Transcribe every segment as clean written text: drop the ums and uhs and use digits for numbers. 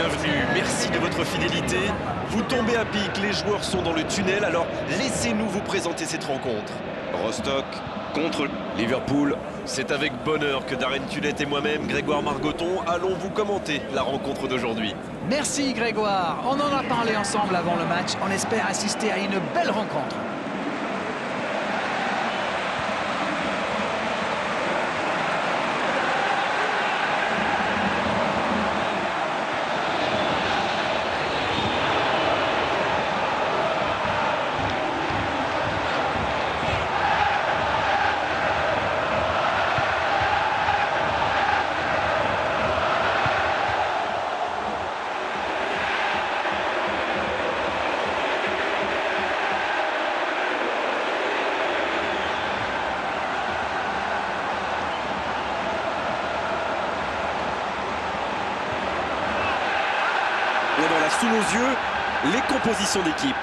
bienvenue, merci de votre fidélité. Vous tombez à pic, les joueurs sont dans le tunnel, alors laissez-nous vous présenter cette rencontre. Rostock contre Liverpool. C'est avec bonheur que Darren Tulette et moi-même, Grégoire Margoton, allons vous commenter la rencontre d'aujourd'hui. Merci Grégoire, on en a parlé ensemble avant le match, on espère assister à une belle rencontre. Et voilà, sous nos yeux, les compositions d'équipe.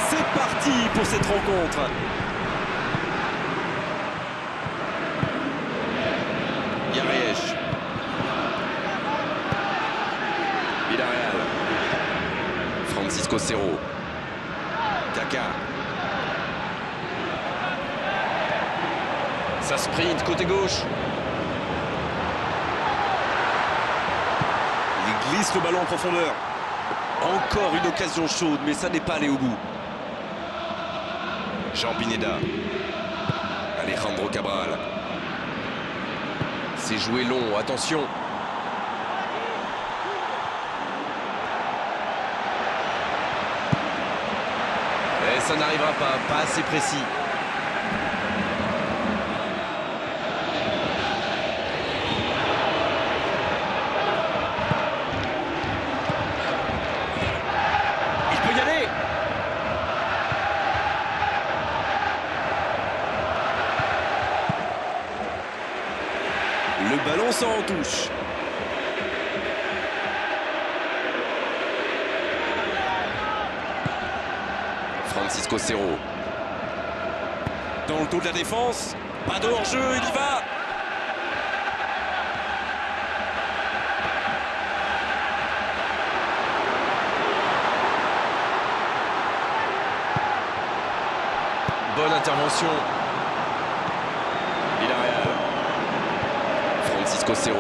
C'est parti pour cette rencontre. Yaresh. Villarreal. Francisco Cerro. Kaka. Ça sprint côté gauche. Il glisse le ballon en profondeur. Encore une occasion chaude, mais ça n'est pas allé au bout. Jean Pineda. Alejandro Cabral. C'est joué long, attention. Et ça n'arrivera pas assez précis. Il peut y aller. Le ballon sort en touche. Francisco Cerro. Dans le dos de la défense. Pas de hors-jeu, il y va. Bonne intervention. Villarreal. Francisco Cerro.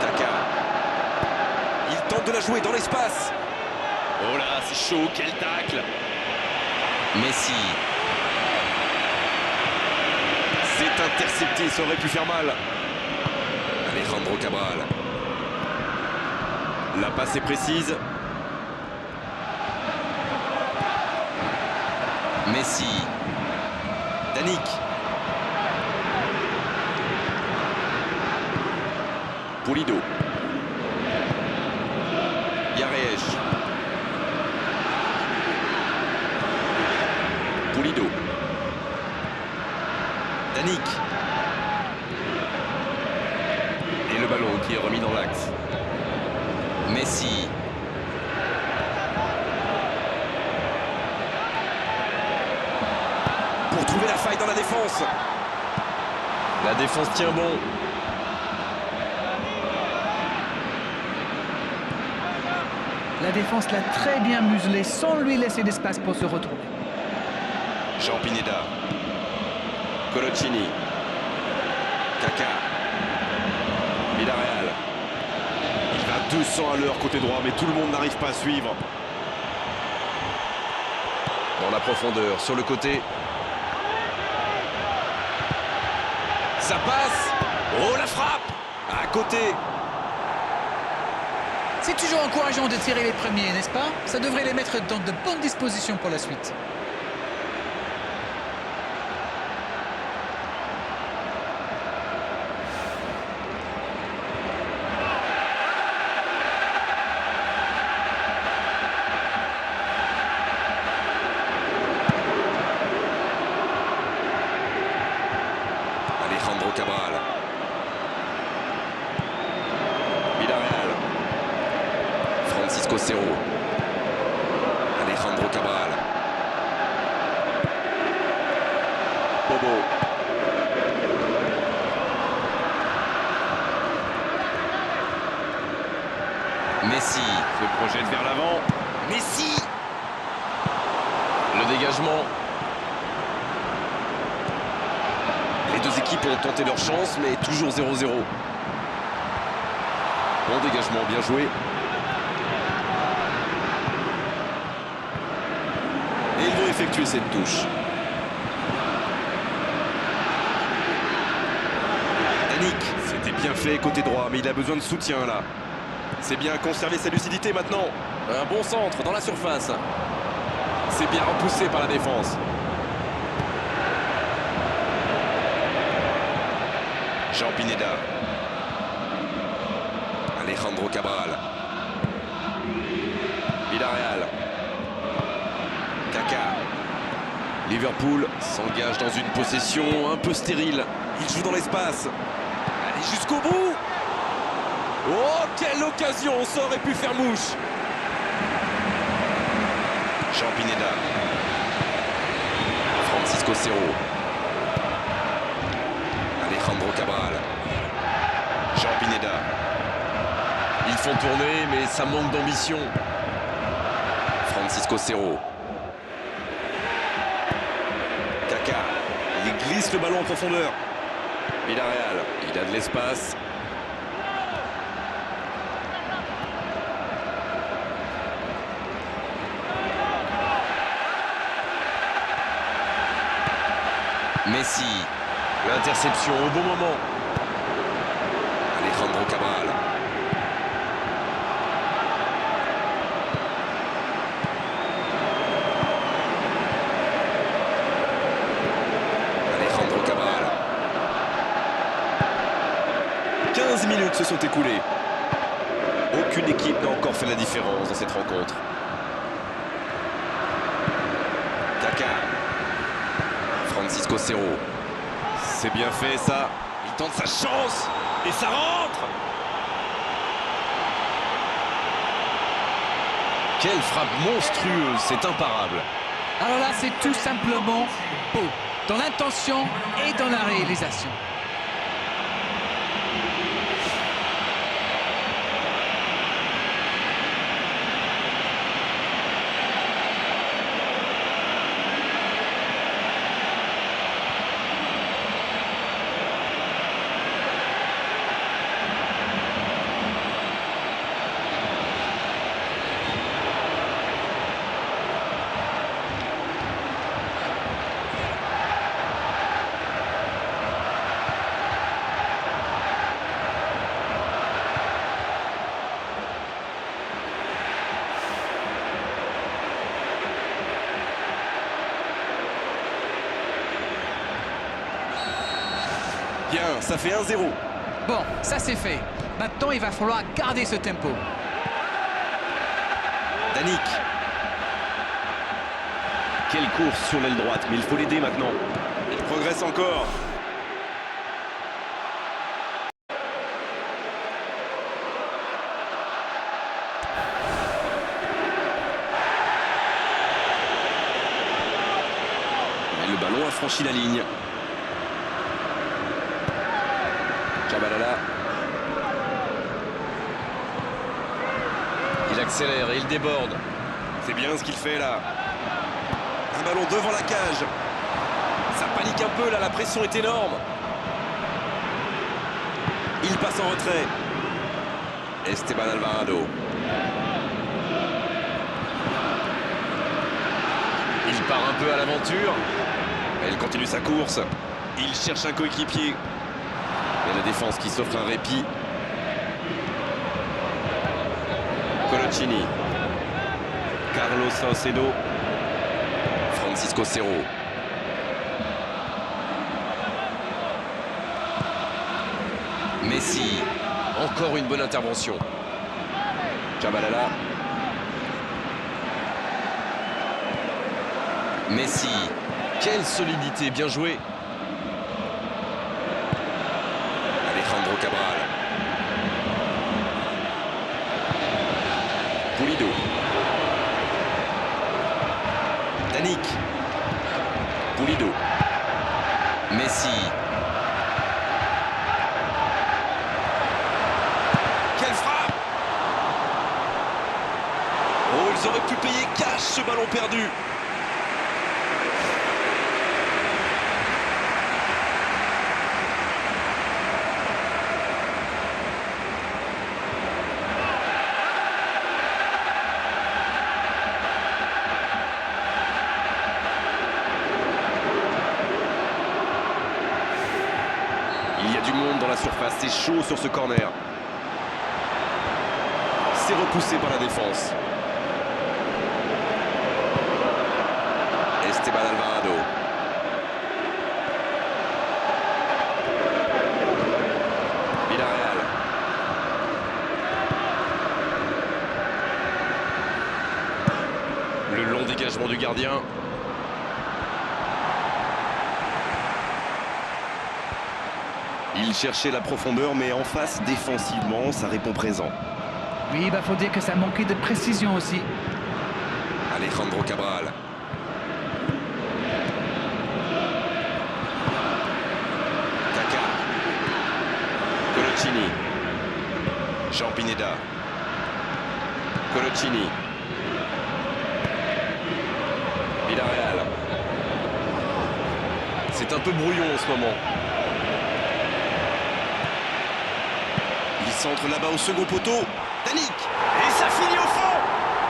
Kaka. Il tente de la jouer dans l'espace. Oh là, c'est chaud, quel tacle. Messi. C'est intercepté, ça aurait pu faire mal. Alejandro Cabral. La passe est précise. Messi. Danic. Pulido. Yaresh. Pulido. Danic. Et le ballon qui est remis dans l'axe. Messi. Pour trouver la faille dans la défense. La défense tient bon. La défense l'a très bien muselé sans lui laisser d'espace pour se retrouver. Jean Pineda. Coloccini. Kaka. Villarreal. Il va 200 à l'heure côté droit, mais tout le monde n'arrive pas à suivre. Dans la profondeur, sur le côté. Ça passe. Oh, la frappe. À côté. C'est toujours encourageant de tirer les premiers, n'est-ce pas? Ça devrait les mettre dans de bonnes dispositions pour la suite. Alejandro Cabral. Villarreal. Francisco Cerro. Alejandro Cabral. Bobo. Messi se projette vers l'avant. Messi. Le dégagement. Les deux équipes ont tenté leur chance, mais toujours 0-0. Bon dégagement, bien joué. Et ils vont effectuer cette touche. Danick, c'était bien fait côté droit, mais il a besoin de soutien là. C'est bien conserver sa lucidité maintenant. Un bon centre dans la surface. C'est bien repoussé par la défense. Jean Pineda. Alejandro Cabral. Villarreal. Kaka. Liverpool s'engage dans une possession un peu stérile. Il joue dans l'espace. Allez jusqu'au bout. Oh, quelle occasion. Ça aurait pu faire mouche. Jean Pineda. Francisco Cerro. Alejandro Cabral. Jean Pineda. Ils font tourner, mais ça manque d'ambition. Francisco Cerro. Kaka. Il glisse le ballon en profondeur. Villarreal. Il a de l'espace. Messi. L'interception au bon moment. Alejandro Cabral. Alejandro Cabral. 15 minutes se sont écoulées. Aucune équipe n'a encore fait la différence dans cette rencontre. Kaka. Francisco Cerro. C'est bien fait ça. Il tente sa chance. Et ça rentre. Quelle frappe monstrueuse. C'est imparable. Alors là, c'est tout simplement beau. Dans l'intention et dans la réalisation. Bien, ça fait 1-0. Bon, ça c'est fait. Maintenant, il va falloir garder ce tempo. Danick. Quelle course sur l'aile droite, mais il faut l'aider maintenant. Il progresse encore. Et le ballon a franchi la ligne. Chabalala. Il accélère et il déborde. C'est bien ce qu'il fait là. Un ballon devant la cage. Ça panique un peu là, la pression est énorme. Il passe en retrait. Esteban Alvarado. Il part un peu à l'aventure. Il continue sa course. Il cherche un coéquipier. Et la défense qui s'offre un répit. Coloccini. Carlos Salcedo. Francisco Cerro. Messi. Encore une bonne intervention. Chabalala. Messi. Quelle solidité, bien joué. Alejandro Cabral. Pulido. Danic. Pulido. Messi. Quelle frappe! Oh, ils auraient pu payer cash ce ballon perdu. Il y a du monde dans la surface, c'est chaud sur ce corner. C'est repoussé par la défense. Esteban Alvarado. Villarreal. Le long dégagement du gardien. Il cherchait la profondeur, mais en face, défensivement, ça répond présent. Oui, il faut dire que ça manquait de précision aussi. Alejandro Cabral. Kaka. Coloccini. Jean Pineda. Coloccini. Villarreal. C'est un peu brouillon en ce moment. Il centre là-bas au second poteau. Danic. Et ça finit au fond.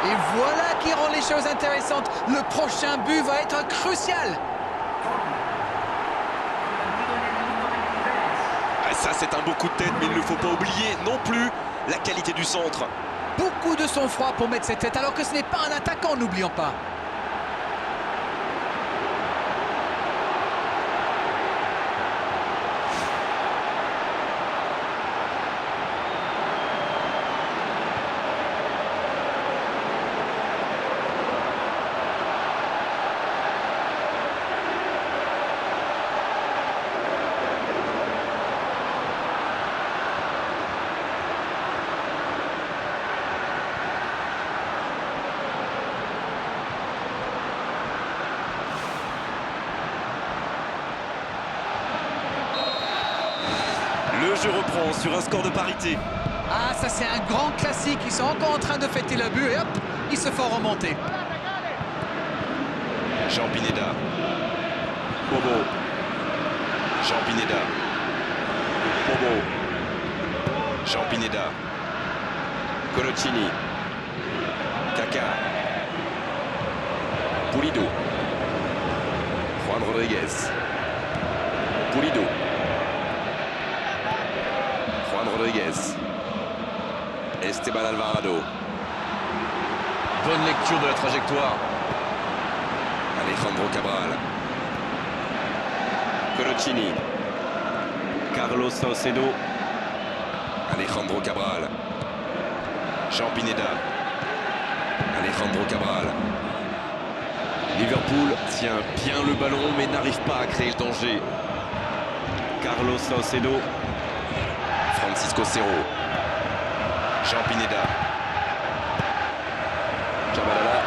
Et voilà qui rend les choses intéressantes. Le prochain but va être crucial. Ah, ça, c'est un beau coup de tête, mais il ne faut pas oublier non plus la qualité du centre. Beaucoup de sang-froid pour mettre cette tête, alors que ce n'est pas un attaquant, n'oublions pas. Le jeu reprend sur un score de parité. Ah, ça c'est un grand classique. Ils sont encore en train de fêter le but et hop, ils se font remonter. Jean Pineda. Bobo. Jean Pineda. Bobo. Jean Pineda. Coloccini. Kaka. Pulido. Juan Rodriguez. Pulido. Juan Rodriguez. Esteban Alvarado. Bonne lecture de la trajectoire. Alejandro Cabral. Coloccini. Carlos Salcedo. Alejandro Cabral. Jean Pineda. Alejandro Cabral. Liverpool tient bien le ballon mais n'arrive pas à créer le danger. Carlos Salcedo. Francisco Cerro. Jean Pineda. Chabalala.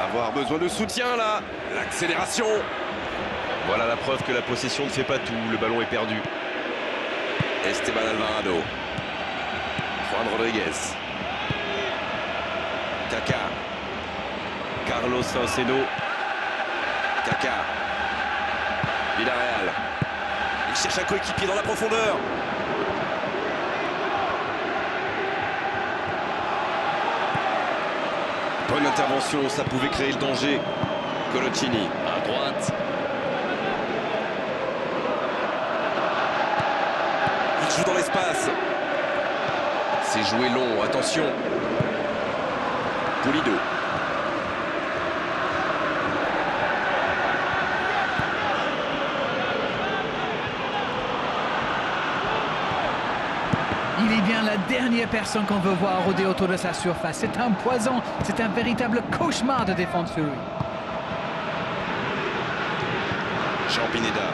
Avoir besoin de soutien là. L'accélération. Voilà la preuve que la possession ne fait pas tout. Le ballon est perdu. Esteban Alvarado. Juan Rodriguez. Kaka. Carlos Salcedo. Kaka. Villarreal. Il cherche un coéquipier dans la profondeur. Bonne intervention, ça pouvait créer le danger. Coloccini à droite. Il joue dans l'espace. C'est joué long, attention. Pulido. Il est bien la dernière personne qu'on veut voir rôder autour de sa surface. C'est un poison, c'est un véritable cauchemar de défendre sur lui. Jean Pineda.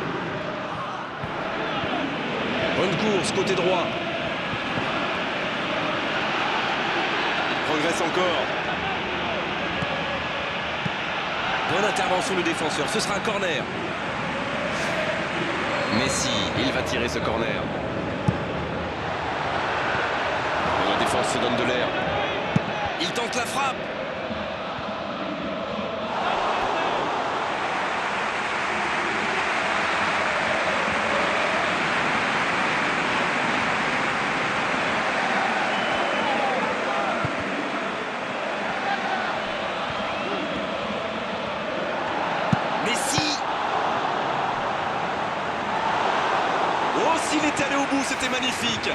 Bonne course, côté droit. Il progresse encore. Bonne intervention du défenseur, ce sera un corner. Messi, il va tirer ce corner. La défense se donne de l'air. Il tente la frappe. Messi. Oh, s'il était allé au bout, c'était magnifique.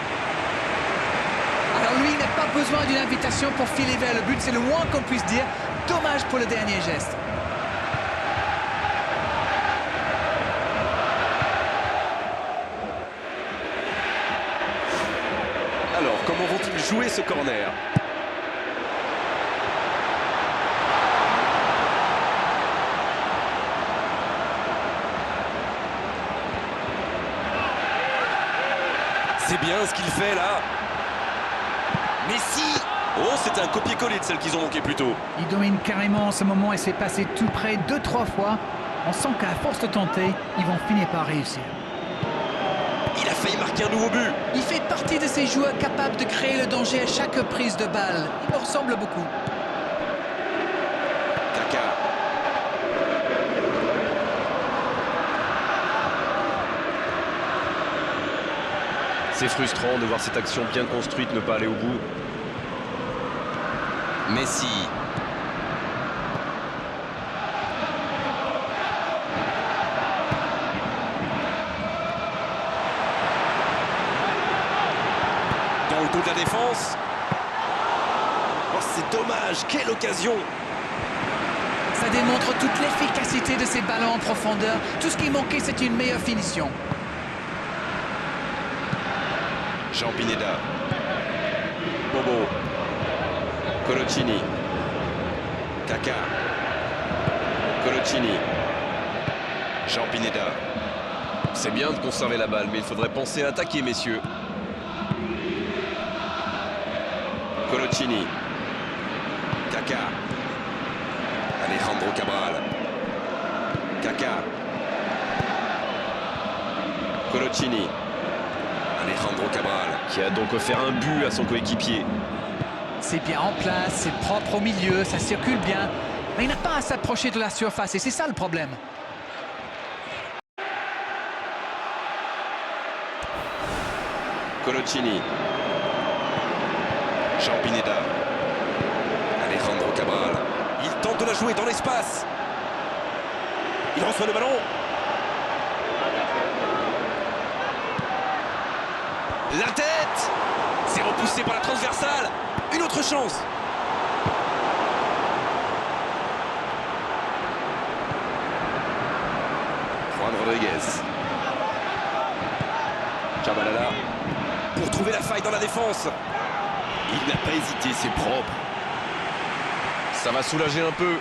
Alors lui, il n'a pas besoin d'une invitation pour filer vers le but, c'est le moins qu'on puisse dire. Dommage pour le dernier geste. Alors, comment vont-ils jouer ce corner? C'est bien ce qu'il fait là. Messi. Oh, c'est un copier-coller de celle qu'ils ont manqué plus tôt. Il domine carrément en ce moment et s'est passé tout près 2-3 fois. On sent qu'à force de tenter, ils vont finir par réussir. Il a failli marquer un nouveau but. Il fait partie de ces joueurs capables de créer le danger à chaque prise de balle. Il me ressemble beaucoup. Kaka. C'est frustrant de voir cette action bien construite ne pas aller au bout. Messi. Dans le dos de la défense. Oh, c'est dommage, quelle occasion! Ça démontre toute l'efficacité de ces ballons en profondeur. Tout ce qui manquait, c'est une meilleure finition. Jean Pineda. Bobo. Colocini. Kaka. Colocini. Jean Pineda. C'est bien de conserver la balle, mais il faudrait penser à attaquer, messieurs. Colocini. Kaka. Alejandro Cabral. Kaka. Colocini. Alejandro Cabral, qui a donc offert un but à son coéquipier. C'est bien en place, c'est propre au milieu, ça circule bien. Mais il n'a pas à s'approcher de la surface et c'est ça le problème. Colocini. Jean Pineda. Alejandro Cabral. Il tente de la jouer dans l'espace. Il reçoit le ballon. La tête. C'est repoussé par la transversale. Une autre chance. Juan Rodriguez. Chabalala. Pour trouver la faille dans la défense. Il n'a pas hésité, c'est propre. Ça va soulager un peu.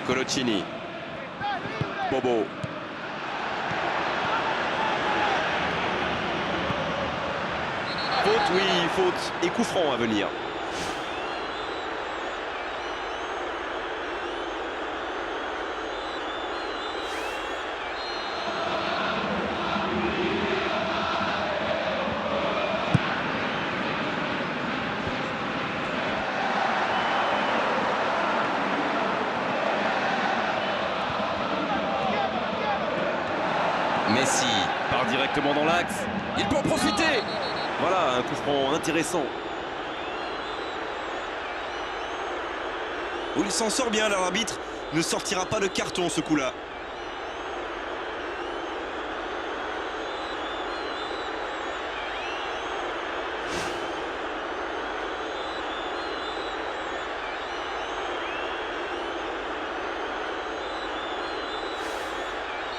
Colocini. Bobo. Faute, oui, faute. Et coup franc à venir. Messi part directement dans l'axe. Il peut en profiter. Voilà, un coup franc intéressant. Oh, il s'en sort bien, l'arbitre ne sortira pas de carton ce coup-là.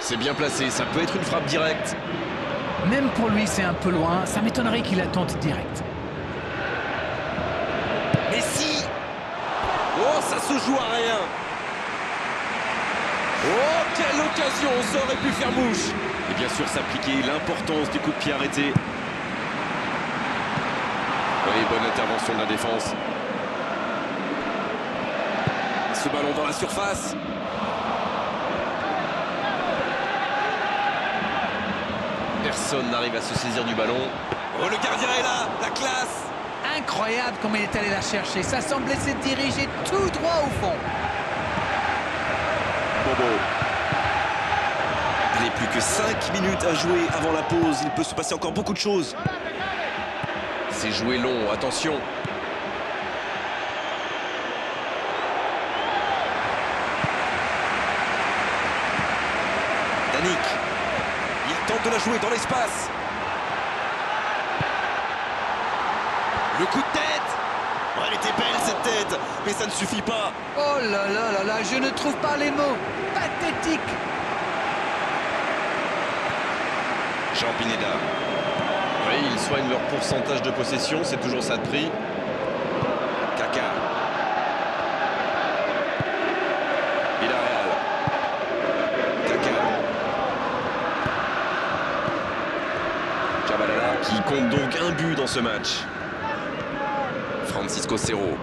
C'est bien placé, ça peut être une frappe directe. Même pour lui, c'est un peu loin. Ça m'étonnerait qu'il la tente direct. Messi! Oh, ça se joue à rien. Oh, quelle occasion, ça aurait pu faire mouche. Et bien sûr, s'appliquer l'importance du coup de pied arrêté. Oui, bonne intervention de la défense. Ce ballon dans la surface. Personne n'arrive à se saisir du ballon. Oh, le gardien est là, la classe. Incroyable comme il est allé la chercher. Ça semblait se diriger tout droit au fond. Bobo. Il n'est plus que 5 minutes à jouer avant la pause. Il peut se passer encore beaucoup de choses. C'est joué long, attention. Danick. Il tente de la jouer dans l'espace. Le coup de tête. Oh, elle était belle cette tête, mais ça ne suffit pas. Oh là là là là, je ne trouve pas les mots. Pathétique. Jean Pineda. Oui, ils soignent leur pourcentage de possession, c'est toujours ça de prix. Kaka. Villarreal. Kaka. Chabalala qui compte donc un but dans ce match. Francisco Cerro.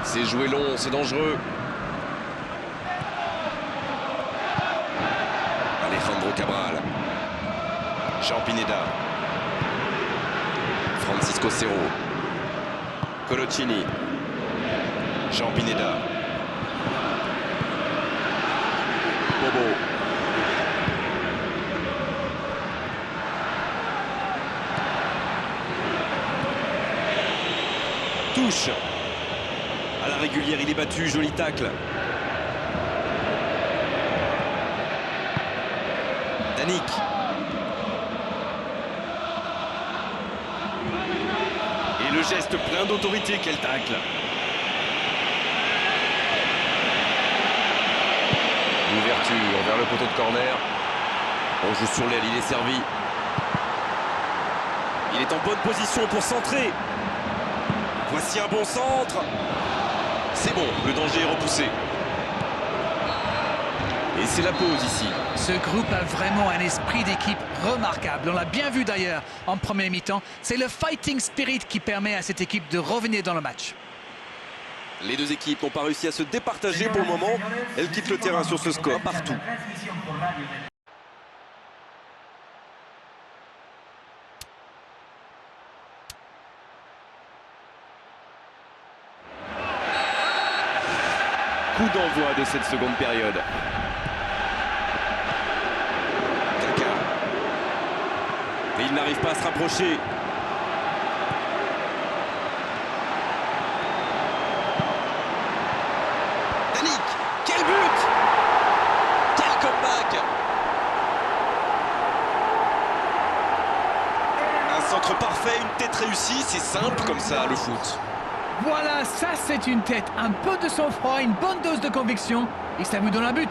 C'est joué long, c'est dangereux. Alejandro Cabral. Jean Pineda. Francisco Cerro. Colocini. Jean Pineda. Bobo. Touche. À la régulière, il est battu. Joli tacle. Danick. Et le geste plein d'autorité, quel tacle. L'ouverture vers le poteau de corner. On joue sur l'aile, il est servi. Il est en bonne position pour centrer. Voici un bon centre. C'est bon, le danger est repoussé. Et c'est la pause ici. Ce groupe a vraiment un esprit d'équipe remarquable. On l'a bien vu d'ailleurs en première mi-temps. C'est le fighting spirit qui permet à cette équipe de revenir dans le match. Les deux équipes n'ont pas réussi à se départager pour le moment. Elles quittent le terrain sur ce score partout. Coup d'envoi de cette seconde période. Kaka. Et il n'arrive pas à se rapprocher. Danick. Quel but! Quel comeback! Un centre parfait, une tête réussie, c'est simple comme ça le foot. Voilà, ça c'est une tête. Un peu de sang-froid, une bonne dose de conviction. Et ça vous donne un but.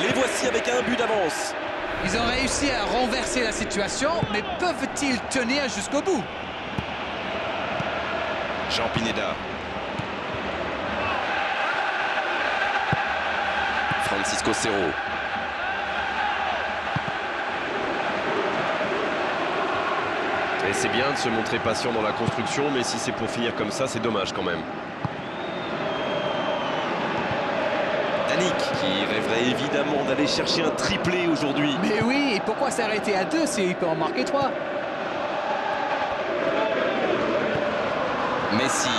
Les voici avec un but d'avance. Ils ont réussi à renverser la situation, mais peuvent-ils tenir jusqu'au bout? Jean Pineda. Francisco Cerro. Et c'est bien de se montrer patient dans la construction, mais si c'est pour finir comme ça, c'est dommage quand même. Danick, qui rêverait évidemment d'aller chercher un triplé aujourd'hui. Mais oui, et pourquoi s'arrêter à 2 s'il peut en marquer 3? Messi.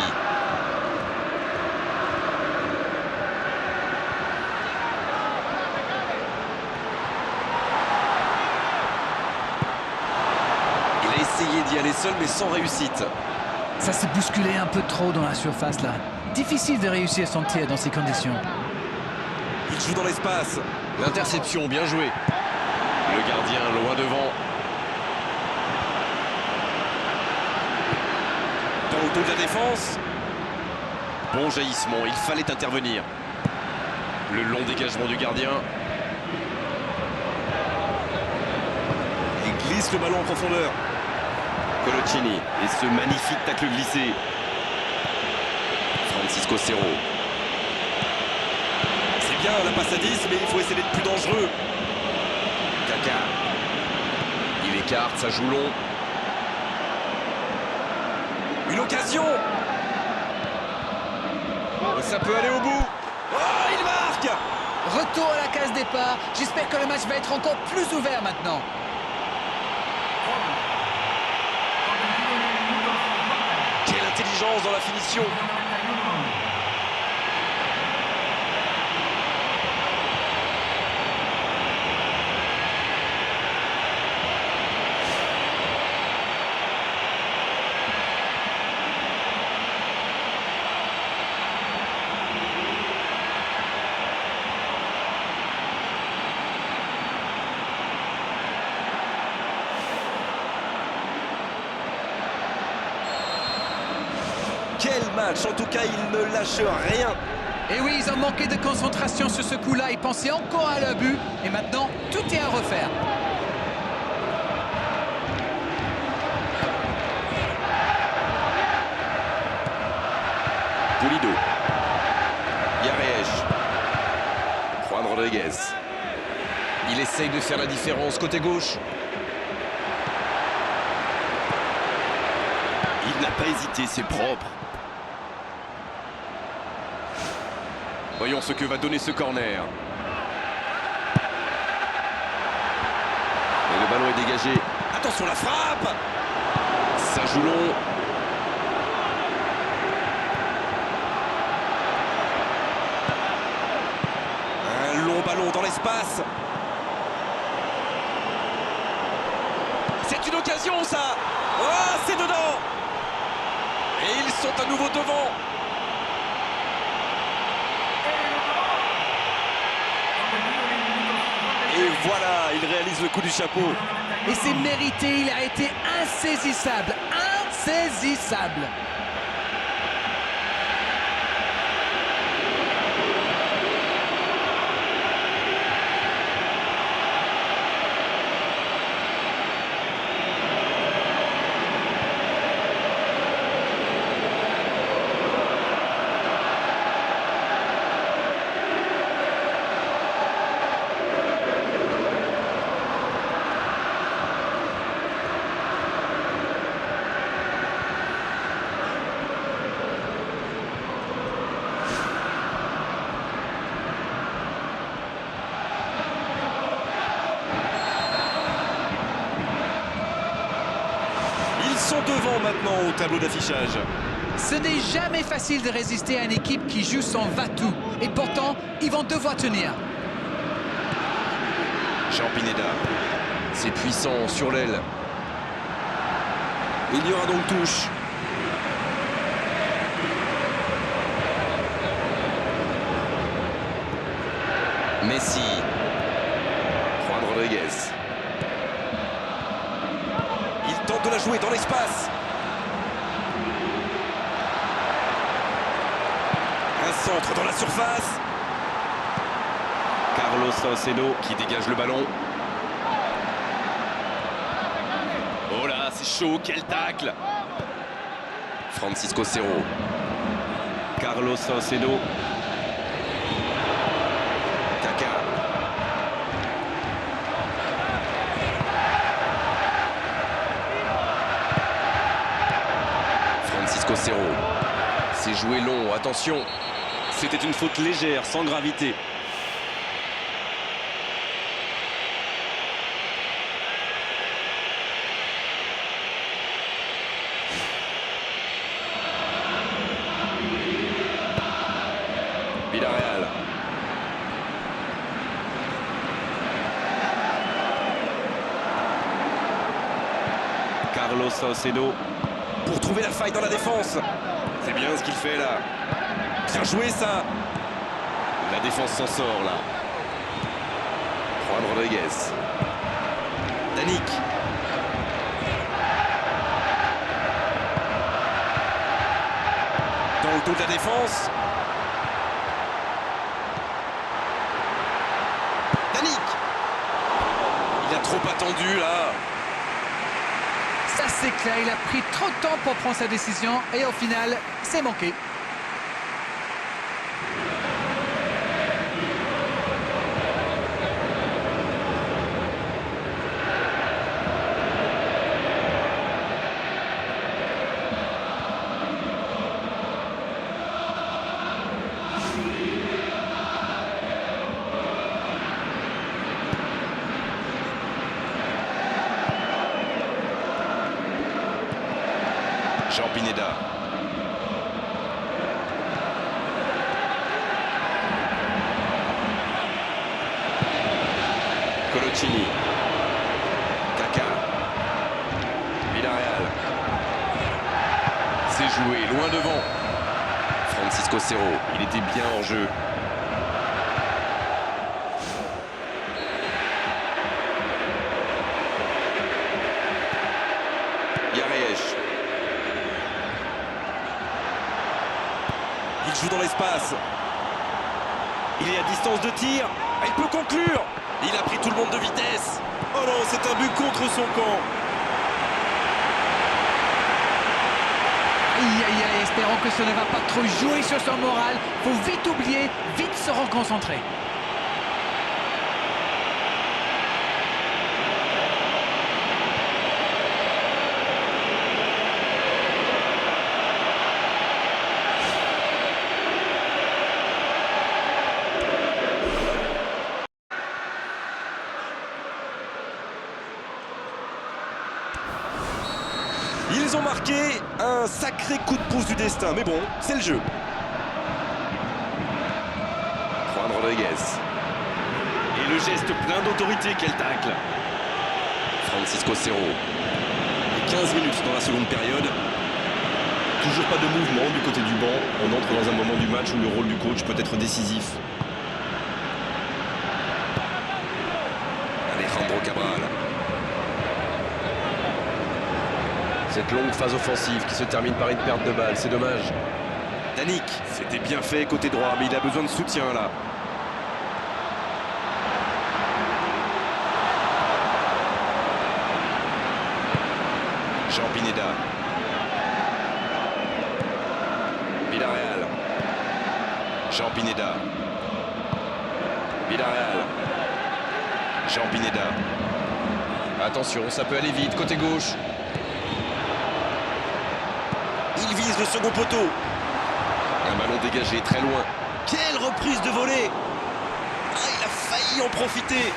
essayé d'y aller seul mais sans réussite. Ça s'est bousculé un peu trop dans la surface là. Difficile de réussir son tir dans ces conditions. Il joue dans l'espace. L'interception, bien joué. Le gardien loin devant. Dans le dos de la défense. Bon jaillissement, il fallait intervenir. Le long dégagement du gardien. Il glisse le ballon en profondeur. Coloccini et ce magnifique tacle glissé. Francisco Cerro. C'est bien la passe à 10, mais il faut essayer d'être plus dangereux. Kaka. Il écarte, ça joue long. Une occasion. Ça peut aller au bout. Oh, il marque. Retour à la case départ. J'espère que le match va être encore plus ouvert maintenant. Quelle intelligence dans la finition. Quel match, en tout cas il ne lâche rien. Et oui, ils ont manqué de concentration sur ce coup-là. Ils pensaient encore à leur but. Et maintenant, tout est à refaire. Pulido. Yaresh. Juan Rodriguez. Il essaye de faire la différence côté gauche. Il n'a pas hésité, c'est propre. Voyons ce que va donner ce corner. Et le ballon est dégagé. Attention la frappe. Ça joue long. Un long ballon dans l'espace. C'est une occasion ça. Oh, c'est dedans. Et ils sont à nouveau devant. Et voilà, il réalise le coup du chapeau. Et c'est mérité, il a été insaisissable. Insaisissable. Ils sont devant maintenant au tableau d'affichage. Ce n'est jamais facile de résister à une équipe qui joue son va-tout. Et pourtant, ils vont devoir tenir. Jean Pineda. C'est puissant sur l'aile. Il y aura donc touche. Messi. Juan Rodriguez. Il tente de la jouer dans l'espace. Un centre dans la surface. Carlos Saucedo qui dégage le ballon. Oh là, c'est chaud, quel tacle. Francisco Cerro. Carlos Saucedo. Kaka. Francisco Cerro. C'est joué long, attention. C'était une faute légère, sans gravité. Villarreal. Carlos Carlos Salcedo pour trouver la faille dans la défense. C'est bien ce qu'il fait là. Bien joué ça. La défense s'en sort là. Juan Rodriguez. Danic. Dans le dos de la défense. Danic. Il a trop attendu là. Ça c'est clair, il a pris trop de temps pour prendre sa décision et au final, c'est manqué. Jean Pineda. Coloccini. Kaka. Villarreal. C'est joué, loin devant. Francisco Cerro, il était bien en jeu. Yaresh. Il joue dans l'espace. Il est à distance de tir. Il peut conclure. Il a pris tout le monde de vitesse. Oh non, c'est un but contre son camp. Aïe aïe aïe, espérons que ça ne va pas trop jouer sur son moral. Faut vite oublier, vite se reconcentrer. Ils ont marqué un sacré coup de pouce du destin, mais bon, c'est le jeu. Juan Rodriguez. Et le geste plein d'autorité, quel tacle. Francisco Cerro. Et 15 minutes dans la seconde période. Toujours pas de mouvement du côté du banc. On entre dans un moment du match où le rôle du coach peut être décisif. Alejandro Cabral. Cette longue phase offensive qui se termine par une perte de balle, c'est dommage. Danic, c'était bien fait côté droit, mais il a besoin de soutien là. Jean Pineda. Villarreal. Jean Pineda. Villarreal. Jean Pineda. Attention, ça peut aller vite, côté gauche. Il vise le second poteau. Un ballon dégagé très loin. Quelle reprise de volée. Ah, il a failli en profiter.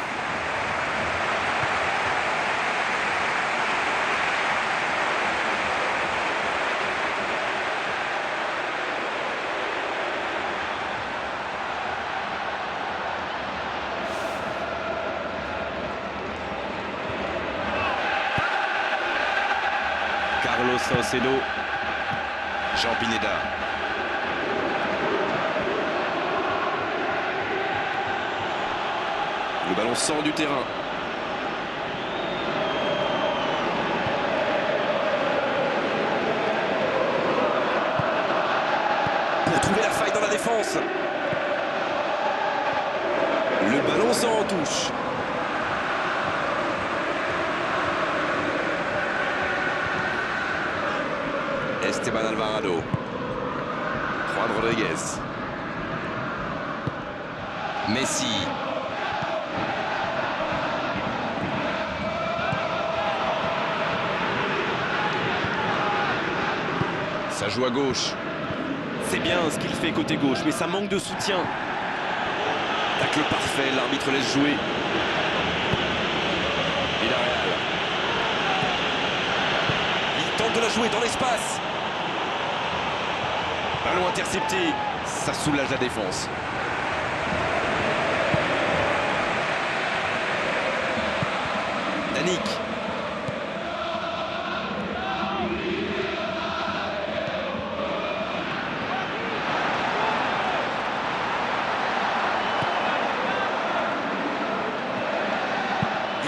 Carlos Salcedo. Jean Pineda. Le ballon sort du terrain. Pour trouver la faille dans la défense. Le ballon sort en touche. Esteban Alvarado. Juan Rodriguez. Messi. Ça joue à gauche. C'est bien ce qu'il fait côté gauche, mais ça manque de soutien. Tacle parfait, l'arbitre laisse jouer. Villarreal. Il tente de la jouer dans l'espace. Ballon intercepté, ça soulage la défense. Danic.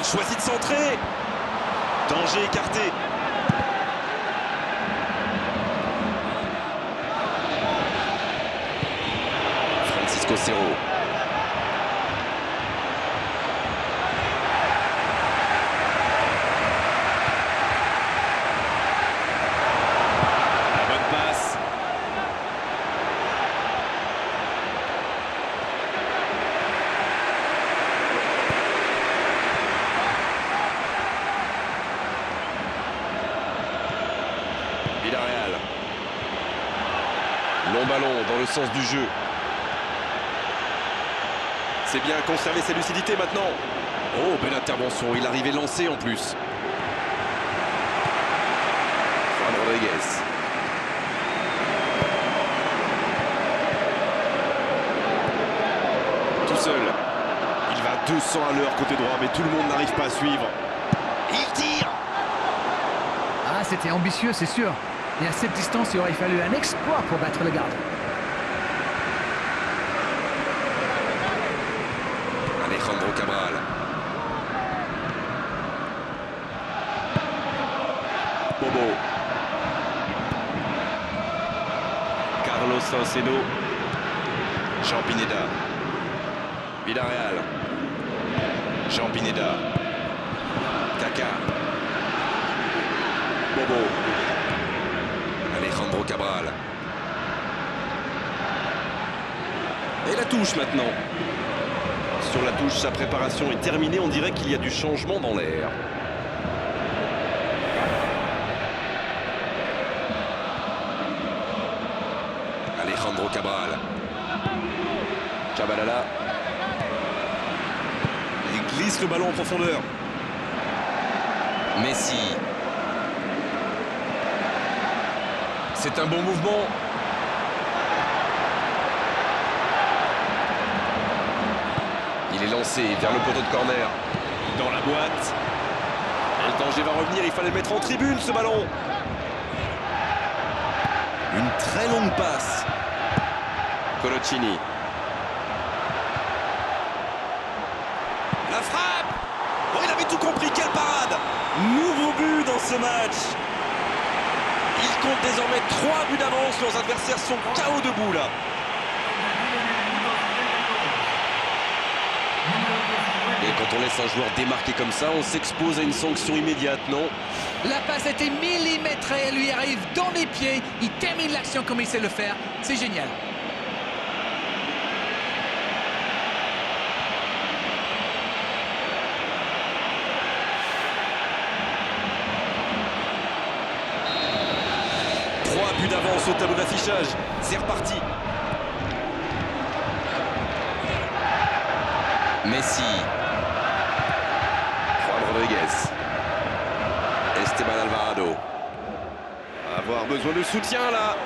Il choisit de centrer. Danger écarté. Francisco Cerro. La bonne passe. Villarreal. Long ballon dans le sens du jeu. C'est bien conserver sa lucidité maintenant. Oh, belle intervention. Il arrivait lancé en plus. Juan Rodriguez. Tout seul. Il va à 200 à l'heure côté droit, mais tout le monde n'arrive pas à suivre. Il tire. Ah, c'était ambitieux, c'est sûr. Et à cette distance, il aurait fallu un exploit pour battre le garde. Alejandro Cabral. Bobo. Carlos Saucedo. Jean Pineda. Villarreal. Jean Pineda. Kaka. Bobo. Alejandro Cabral. Et la touche maintenant. Sur la touche, sa préparation est terminée. On dirait qu'il y a du changement dans l'air. Alejandro Cabral. Chabalala. Il glisse le ballon en profondeur. Messi. C'est un bon mouvement. Il est lancé vers le poteau de corner. Dans la boîte. Et le danger va revenir. Il fallait le mettre en tribune, ce ballon. Une très longue passe. Coloccini. La frappe. Oh, il avait tout compris. Quelle parade. Nouveau but dans ce match. Il compte désormais 3 buts d'avance. Leurs adversaires sont KO debout là. Et quand on laisse un joueur démarquer comme ça, on s'expose à une sanction immédiate, non? La passe était millimétrée, elle lui arrive dans les pieds. Il termine l'action comme il sait le faire. C'est génial. Trois buts d'avance au tableau d'affichage. C'est reparti. Messi. Juan Rodriguez. Esteban Alvarado. Avoir besoin de soutien là.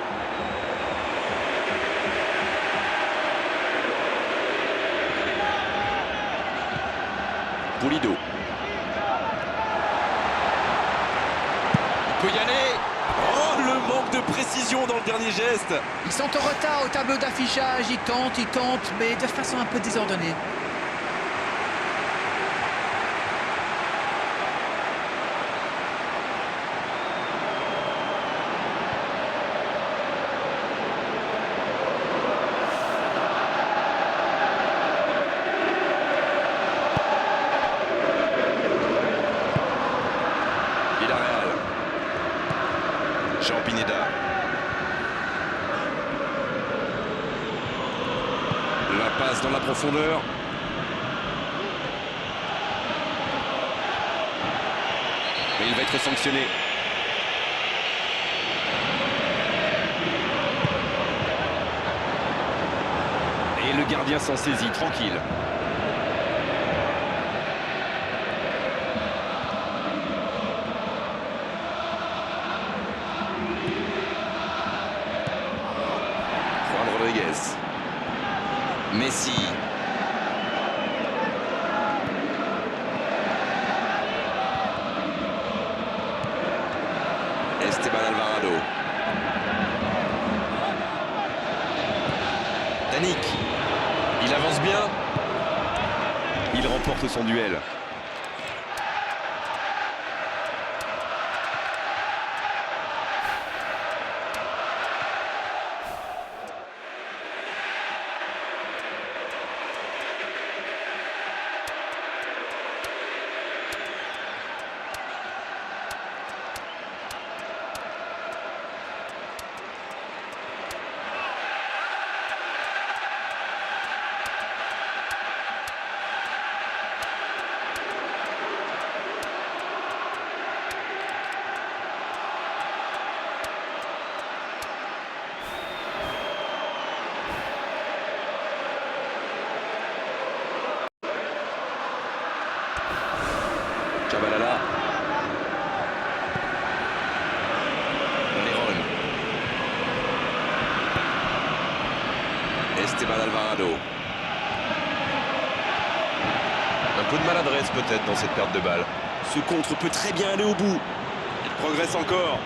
Pulido. Il peut y aller. Oh, le manque de précision dans le dernier geste. Ils sont en retard au tableau d'affichage. Ils tentent, mais de façon un peu désordonnée. Jean Pineda. La passe dans la profondeur. Mais il va être sanctionné. Et le gardien s'en saisit, tranquille. Rodriguez. Messi. Esteban Alvarado. Danic. Il avance bien. Il remporte son duel. Esteban Alvarado. Un peu de maladresse peut-être dans cette perte de balle. Ce contre peut très bien aller au bout. Il progresse encore.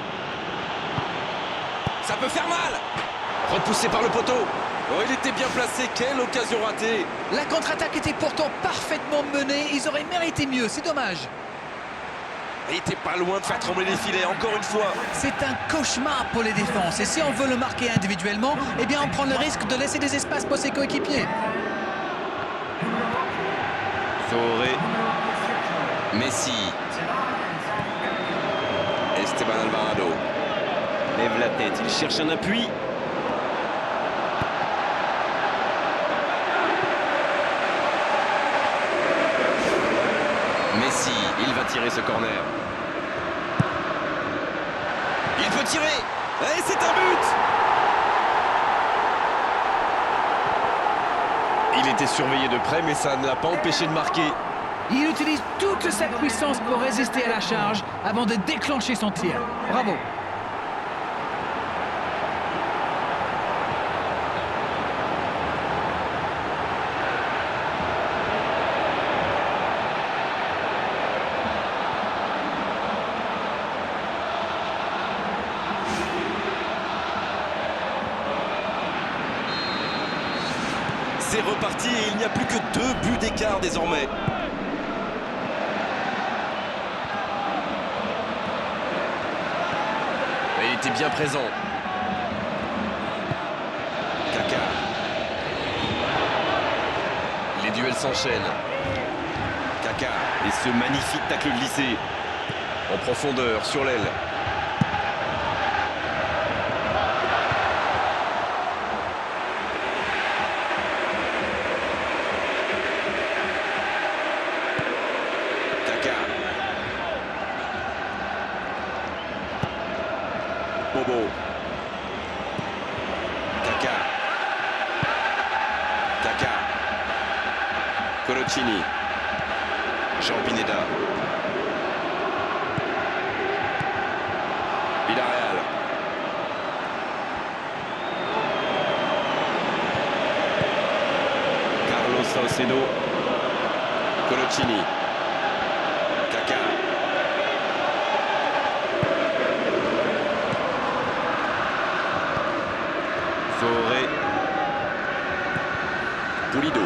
Ça peut faire mal. Repoussé par le poteau. Oh, il était bien placé, quelle occasion ratée. La contre-attaque était pourtant parfaitement menée, ils auraient mérité mieux, c'est dommage. Il était pas loin de faire trembler les filets, encore une fois. C'est un cauchemar pour les défenses, et si on veut le marquer individuellement, eh bien on prend le risque de laisser des espaces pour ses coéquipiers. Fauré. Messi. Esteban Alvarado. Lève la tête, il cherche un appui. Messi, il va tirer ce corner. Il peut tirer. Et c'est un but. Il était surveillé de près, mais ça ne l'a pas empêché de marquer. Il utilise toute sa puissance pour résister à la charge avant de déclencher son tir. Bravo. C'est reparti et il n'y a plus que 2 buts d'écart désormais. Et il était bien présent. Kaka. Les duels s'enchaînent. Kaka et ce magnifique tacle glissé. En profondeur, sur l'aile. Bobo. Kaka. Kaka. Colocini. Jean Pineda. Villarreal. Carlos Salcedo. Colocini. Kaka. Fauré. Pulido.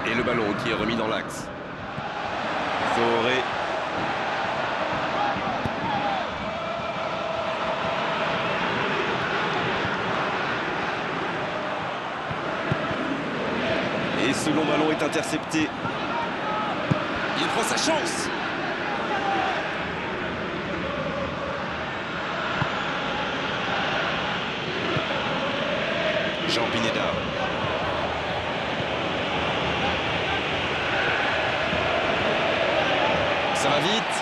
Et le ballon qui est remis dans l'axe. Fauré. Et ce long ballon est intercepté. Il prend sa chance. Jean Pineda. Ça va vite.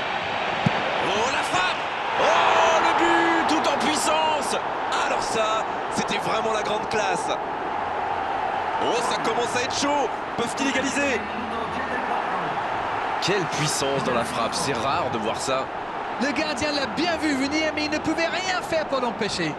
Oh, la frappe. Oh, le but, tout en puissance. Alors ça, c'était vraiment la grande classe. Oh, ça commence à être chaud. Peuvent-ils égaliser? Quelle puissance dans la frappe, c'est rare de voir ça. Le gardien l'a bien vu venir, mais il ne pouvait rien faire pour l'empêcher.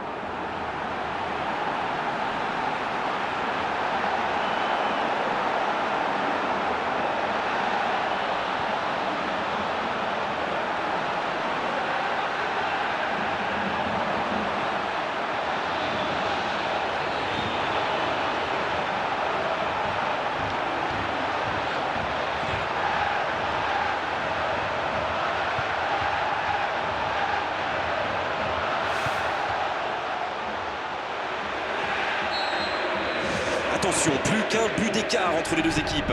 Attention, plus qu'un but d'écart entre les deux équipes.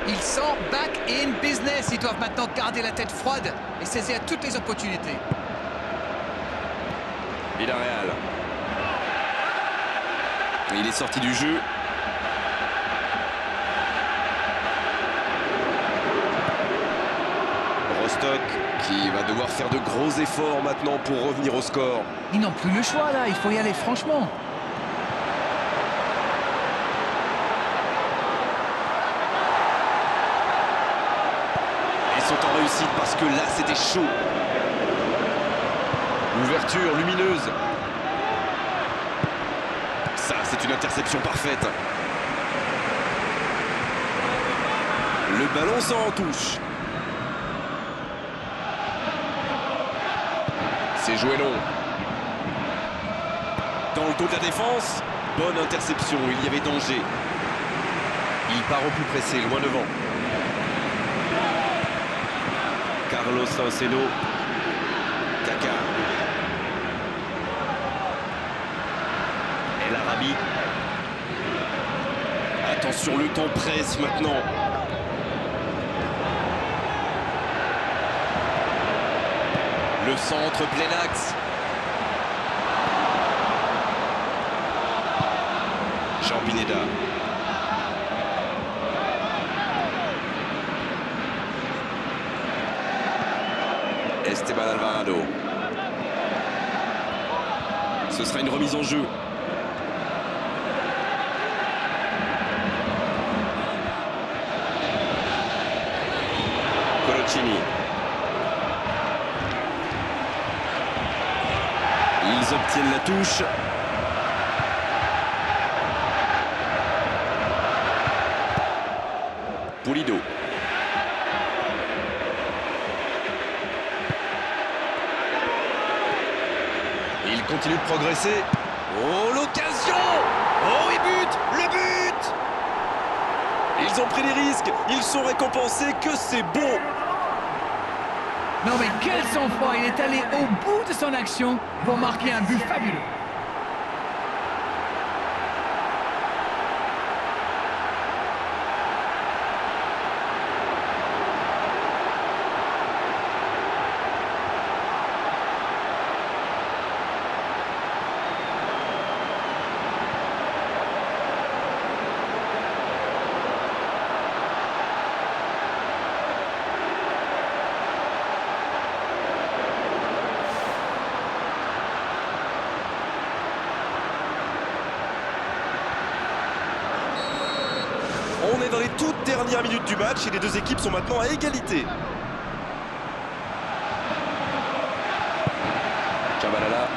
Ils sont back in business. Ils doivent maintenant garder la tête froide et saisir toutes les opportunités. Villarreal. Il est sorti du jeu. Rostock qui va devoir faire de gros efforts maintenant pour revenir au score. Ils n'ont plus le choix là, il faut y aller franchement. Ils sont en réussite parce que là c'était chaud. Ouverture lumineuse. c'est une interception parfaite. Le ballon sort en touche. C'est joué long. Dans le dos de la défense, bonne interception, il y avait danger. Il part au plus pressé, loin devant. Carlos Salcedo. Kaka. El Arabi. Attention, le temps presse maintenant. Le centre plein axe. Jean Pineda. Esteban Alvarado. Ce sera une remise en jeu. Coloccini. Ils obtiennent la touche. Pulido. Il continue de progresser. Oh, l'occasion! Oh, il bute! Le but! Ils ont pris des risques. Ils sont récompensés. Que c'est beau! Non mais quel sang-froid, il est allé au bout de son action pour marquer un but fabuleux. On est dans les toutes dernières minutes du match et les deux équipes sont maintenant à égalité. Chabalala.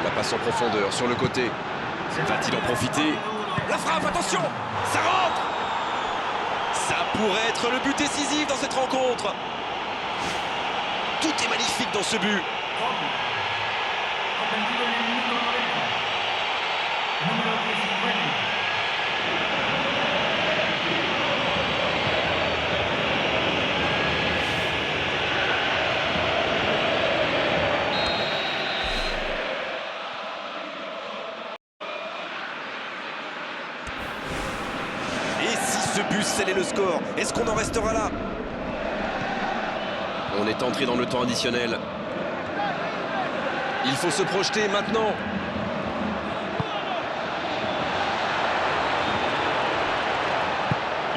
La passe en profondeur sur le côté. Va-t-il en profiter? La frappe, attention! Ça rentre! Ça pourrait être le but décisif dans cette rencontre. Tout est magnifique dans ce but. Et si ce but scellait le score, est-ce qu'on en restera là? On est entré dans le temps additionnel. Il faut se projeter maintenant.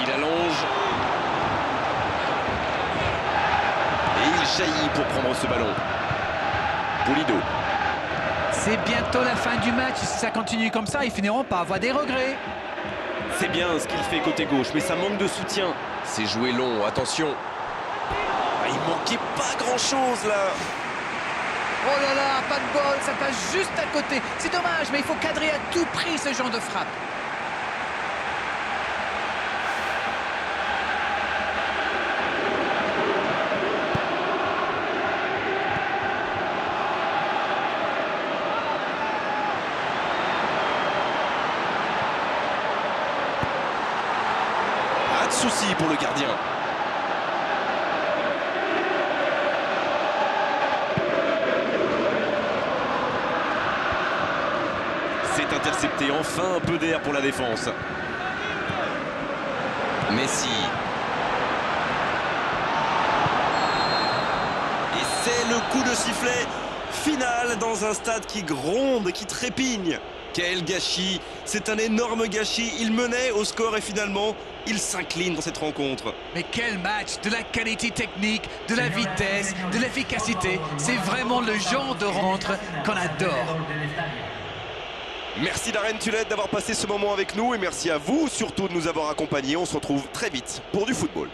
Il allonge. Et il jaillit pour prendre ce ballon. Pulido. C'est bientôt la fin du match. Si ça continue comme ça, ils finiront par avoir des regrets. C'est bien ce qu'il fait côté gauche, mais ça manque de soutien. C'est joué long, attention. Ah, il manquait pas grand-chose là. Oh là là, pas de bol, ça passe juste à côté. C'est dommage, mais il faut cadrer à tout prix ce genre de frappe. Pas de souci pour le gardien. C'est intercepté, enfin un peu d'air pour la défense. Messi. Et c'est le coup de sifflet final dans un stade qui gronde, qui trépigne. Quel gâchis, c'est un énorme gâchis. Il menait au score et finalement, il s'incline dans cette rencontre. Mais quel match! De la qualité technique, de la vitesse, de l'efficacité. C'est vraiment le genre de rencontre qu'on adore. Merci Darren Tulette d'avoir passé ce moment avec nous et merci à vous surtout de nous avoir accompagnés. On se retrouve très vite pour du football.